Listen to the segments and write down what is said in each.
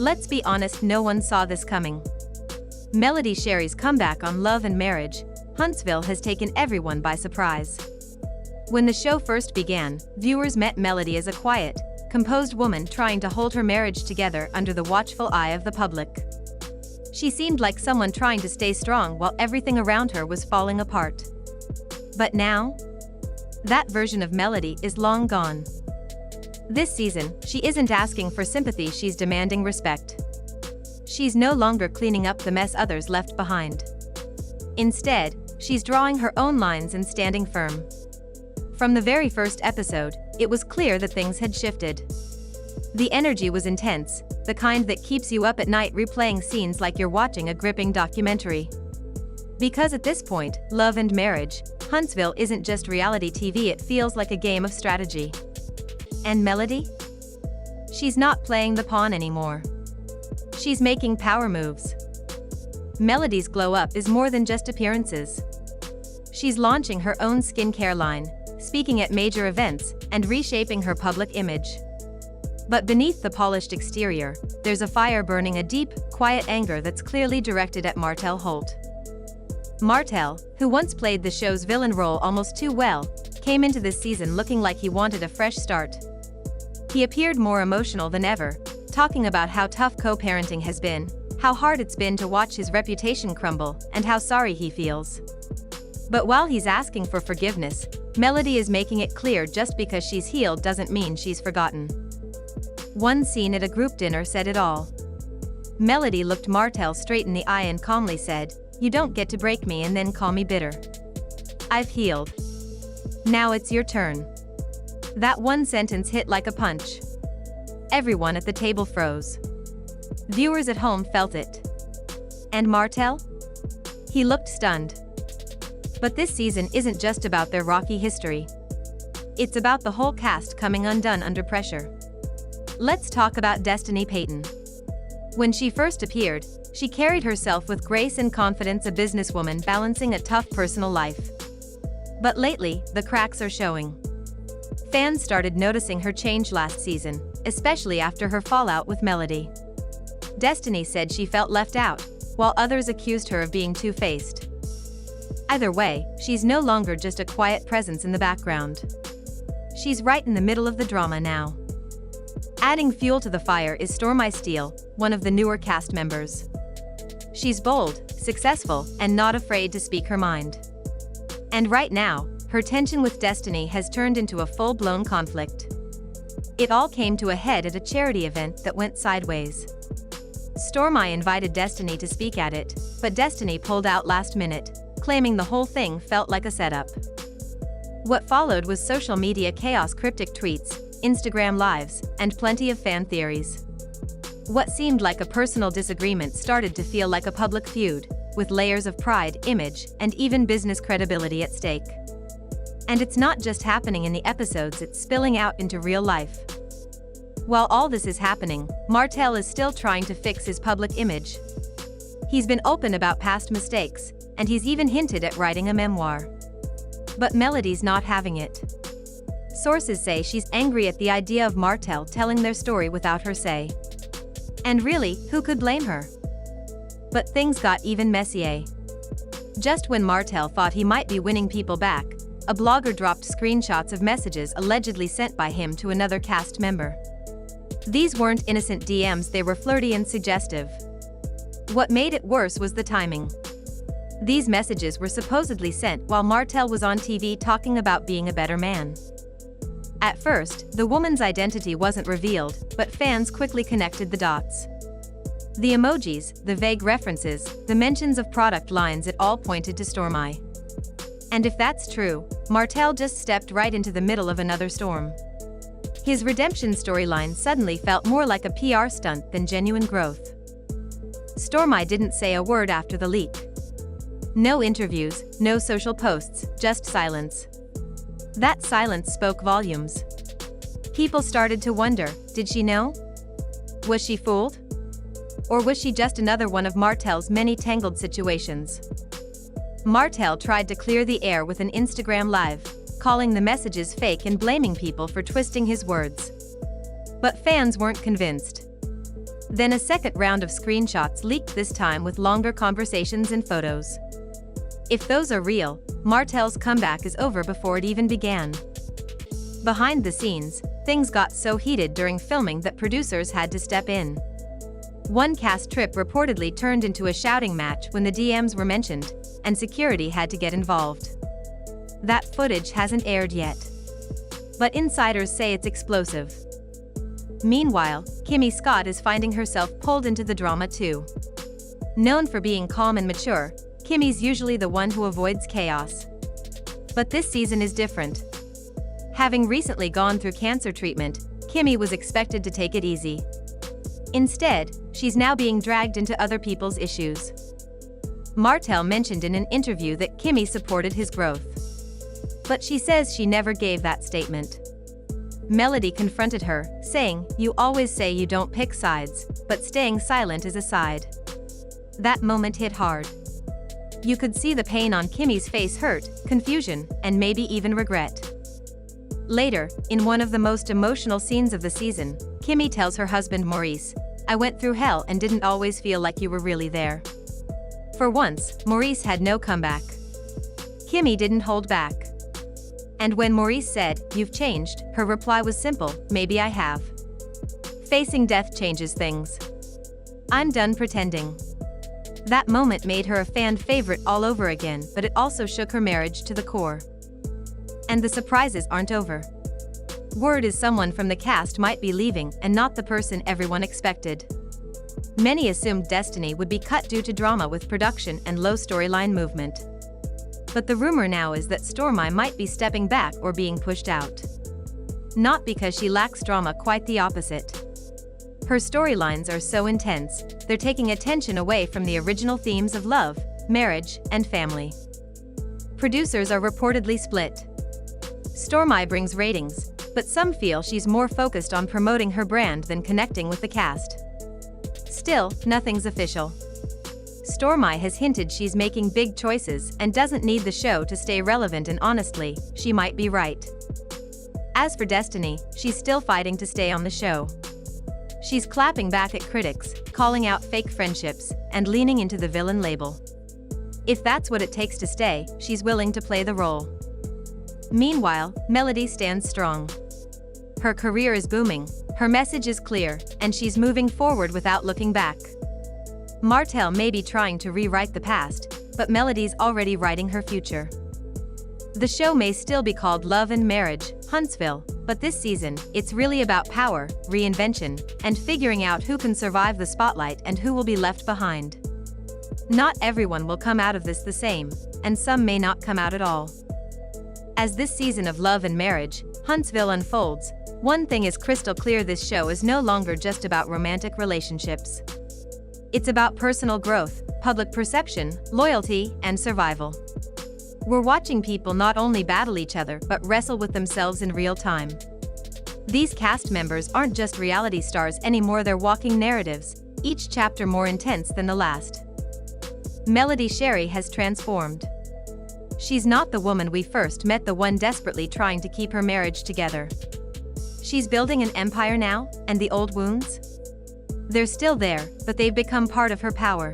let's be honest, no one saw this coming. Melody Shari's comeback on Love and Marriage, Huntsville has taken everyone by surprise. When the show first began, viewers met Melody as a quiet, composed woman trying to hold her marriage together under the watchful eye of the public. She seemed like someone trying to stay strong while everything around her was falling apart. But now, that version of Melody is long gone. This season, she isn't asking for sympathy, she's demanding respect. She's no longer cleaning up the mess others left behind. Instead, she's drawing her own lines and standing firm. From the very first episode, it was clear that things had shifted. The energy was intense, the kind that keeps you up at night replaying scenes like you're watching a gripping documentary. Because at this point, Love and Marriage, Huntsville isn't just reality TV, it feels like a game of strategy. And Melody? She's not playing the pawn anymore. She's making power moves. Melody's glow up is more than just appearances. She's launching her own skincare line, speaking at major events, and reshaping her public image. But beneath the polished exterior, there's a fire burning, a deep, quiet anger that's clearly directed at Martell Holt. Martell, who once played the show's villain role almost too well, came into this season looking like he wanted a fresh start. He appeared more emotional than ever, talking about how tough co-parenting has been, how hard it's been to watch his reputation crumble, and how sorry he feels. But while he's asking for forgiveness, Melody is making it clear just because she's healed doesn't mean she's forgotten. One scene at a group dinner said it all. Melody looked Martell straight in the eye and calmly said, "You don't get to break me and then call me bitter. I've healed. Now it's your turn." That one sentence hit like a punch. Everyone at the table froze. Viewers at home felt it. And Martell? He looked stunned. But this season isn't just about their rocky history. It's about the whole cast coming undone under pressure. Let's talk about Destiny Payton. When she first appeared, she carried herself with grace and confidence, a businesswoman balancing a tough personal life. But lately, the cracks are showing. Fans started noticing her change last season, especially after her fallout with Melody. Destiny said she felt left out, while others accused her of being two-faced. Either way, she's no longer just a quiet presence in the background. She's right in the middle of the drama now. Adding fuel to the fire is Stormy Steele, one of the newer cast members. She's bold, successful, and not afraid to speak her mind. And right now, her tension with Destiny has turned into a full-blown conflict. It all came to a head at a charity event that went sideways. Stormy invited Destiny to speak at it, but Destiny pulled out last minute, claiming the whole thing felt like a setup. What followed was social media chaos, cryptic tweets, Instagram lives, and plenty of fan theories. What seemed like a personal disagreement started to feel like a public feud, with layers of pride, image, and even business credibility at stake. And it's not just happening in the episodes, it's spilling out into real life. While all this is happening, Martell is still trying to fix his public image. He's been open about past mistakes, and he's even hinted at writing a memoir. But Melody's not having it. Sources say she's angry at the idea of Martell telling their story without her say. And really, who could blame her? But things got even messier. Just when Martell thought he might be winning people back, a blogger dropped screenshots of messages allegedly sent by him to another cast member. These weren't innocent DMs, they were flirty and suggestive. What made it worse was the timing. These messages were supposedly sent while Martell was on TV talking about being a better man. At first, the woman's identity wasn't revealed, but fans quickly connected the dots. The emojis, the vague references, the mentions of product lines, it all pointed to Stormy. And if that's true, Martell just stepped right into the middle of another storm. His redemption storyline suddenly felt more like a PR stunt than genuine growth. Stormy didn't say a word after the leak. No interviews, no social posts, just silence. That silence spoke volumes. People started to wonder, did she know? Was she fooled? Or was she just another one of Martell's many tangled situations? Martell tried to clear the air with an Instagram live, calling the messages fake and blaming people for twisting his words. But fans weren't convinced. Then a second round of screenshots leaked, this time with longer conversations and photos. If those are real, Martell's comeback is over before it even began. Behind the scenes, things got so heated during filming that producers had to step in. One cast trip reportedly turned into a shouting match when the DMs were mentioned, and security had to get involved. That footage hasn't aired yet, but insiders say it's explosive. Meanwhile, Kimmy Scott is finding herself pulled into the drama too. Known for being calm and mature, Kimmy's usually the one who avoids chaos. But this season is different. Having recently gone through cancer treatment, Kimmy was expected to take it easy. Instead, she's now being dragged into other people's issues. Martell mentioned in an interview that Kimmy supported his growth, but she says she never gave that statement. Melody confronted her, saying, "You always say you don't pick sides, but staying silent is a side." That moment hit hard. You could see the pain on Kimmy's face: hurt, confusion, and maybe even regret. Later, in one of the most emotional scenes of the season, Kimmy tells her husband Maurice, "I went through hell and didn't always feel like you were really there." For once, Maurice had no comeback. Kimmy didn't hold back. And when Maurice said, "You've changed," her reply was simple, "Maybe I have." Facing death changes things. "I'm done pretending." That moment made her a fan favorite all over again, but it also shook her marriage to the core. And the surprises aren't over. Word is someone from the cast might be leaving, and not the person everyone expected. Many assumed Destiny would be cut due to drama with production and low storyline movement. But the rumor now is that Stormy might be stepping back or being pushed out. Not because she lacks drama, quite the opposite. Her storylines are so intense, they're taking attention away from the original themes of love, marriage, and family. Producers are reportedly split. Stormy brings ratings, but some feel she's more focused on promoting her brand than connecting with the cast. Still, nothing's official. Stormy has hinted she's making big choices and doesn't need the show to stay relevant, and honestly, she might be right. As for Destiny, she's still fighting to stay on the show. She's clapping back at critics, calling out fake friendships, and leaning into the villain label. If that's what it takes to stay, she's willing to play the role. Meanwhile, Melody stands strong. Her career is booming, her message is clear, and she's moving forward without looking back. Martell may be trying to rewrite the past, but Melody's already writing her future. The show may still be called Love and Marriage, Huntsville, but this season, it's really about power, reinvention, and figuring out who can survive the spotlight and who will be left behind. Not everyone will come out of this the same, and some may not come out at all. As this season of Love and Marriage, Huntsville unfolds, one thing is crystal clear: this show is no longer just about romantic relationships. It's about personal growth, public perception, loyalty, and survival. We're watching people not only battle each other but wrestle with themselves in real time. These cast members aren't just reality stars anymore, they're walking narratives, each chapter more intense than the last. Melody Shari has transformed. She's not the woman we first met, the one desperately trying to keep her marriage together. She's building an empire now, and the old wounds? They're still there, but they've become part of her power.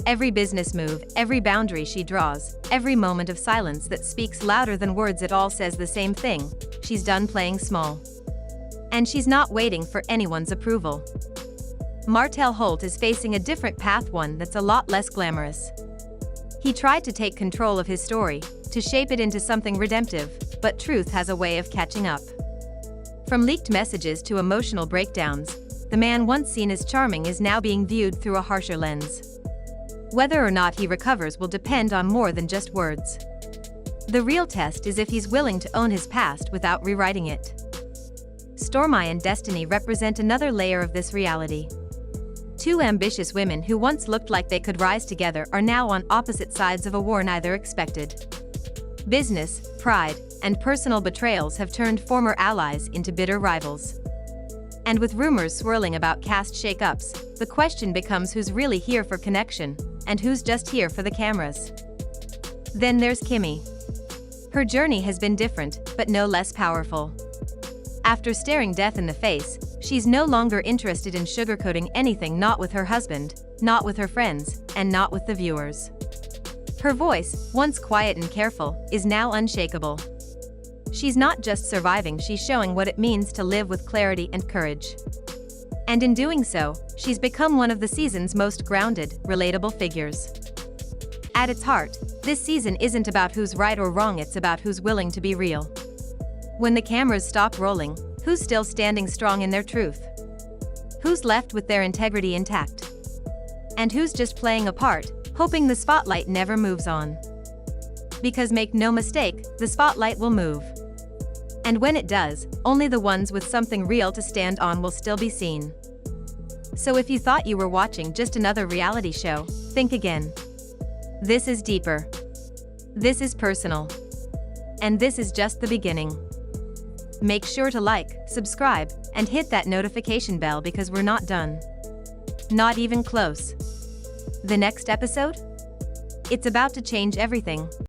Every business move, every boundary she draws, every moment of silence that speaks louder than words, it all says the same thing: she's done playing small. And she's not waiting for anyone's approval. Martell Holt is facing a different path, one that's a lot less glamorous. He tried to take control of his story, to shape it into something redemptive, but truth has a way of catching up. From leaked messages to emotional breakdowns, the man once seen as charming is now being viewed through a harsher lens. Whether or not he recovers will depend on more than just words. The real test is if he's willing to own his past without rewriting it. Stormy and Destiny represent another layer of this reality. Two ambitious women who once looked like they could rise together are now on opposite sides of a war neither expected. Business, pride, and personal betrayals have turned former allies into bitter rivals. And with rumors swirling about cast shakeups, the question becomes who's really here for connection, and who's just here for the cameras. Then there's Kimmy. Her journey has been different, but no less powerful. After staring death in the face, She's no longer interested in sugarcoating anything, not with her husband, not with her friends, and not with the viewers. Her voice, once quiet and careful, is now unshakable. She's not just surviving, she's showing what it means to live with clarity and courage. And in doing so, she's become one of the season's most grounded, relatable figures. At its heart, this season isn't about who's right or wrong, it's about who's willing to be real. When the cameras stop rolling, who's still standing strong in their truth? Who's left with their integrity intact? And who's just playing a part, hoping the spotlight never moves on? Because make no mistake, the spotlight will move. And when it does, only the ones with something real to stand on will still be seen. So if you thought you were watching just another reality show, think again. This is deeper. This is personal. And this is just the beginning. Make sure to like, subscribe, and hit that notification bell because we're not done. Not even close. The next episode? It's about to change everything.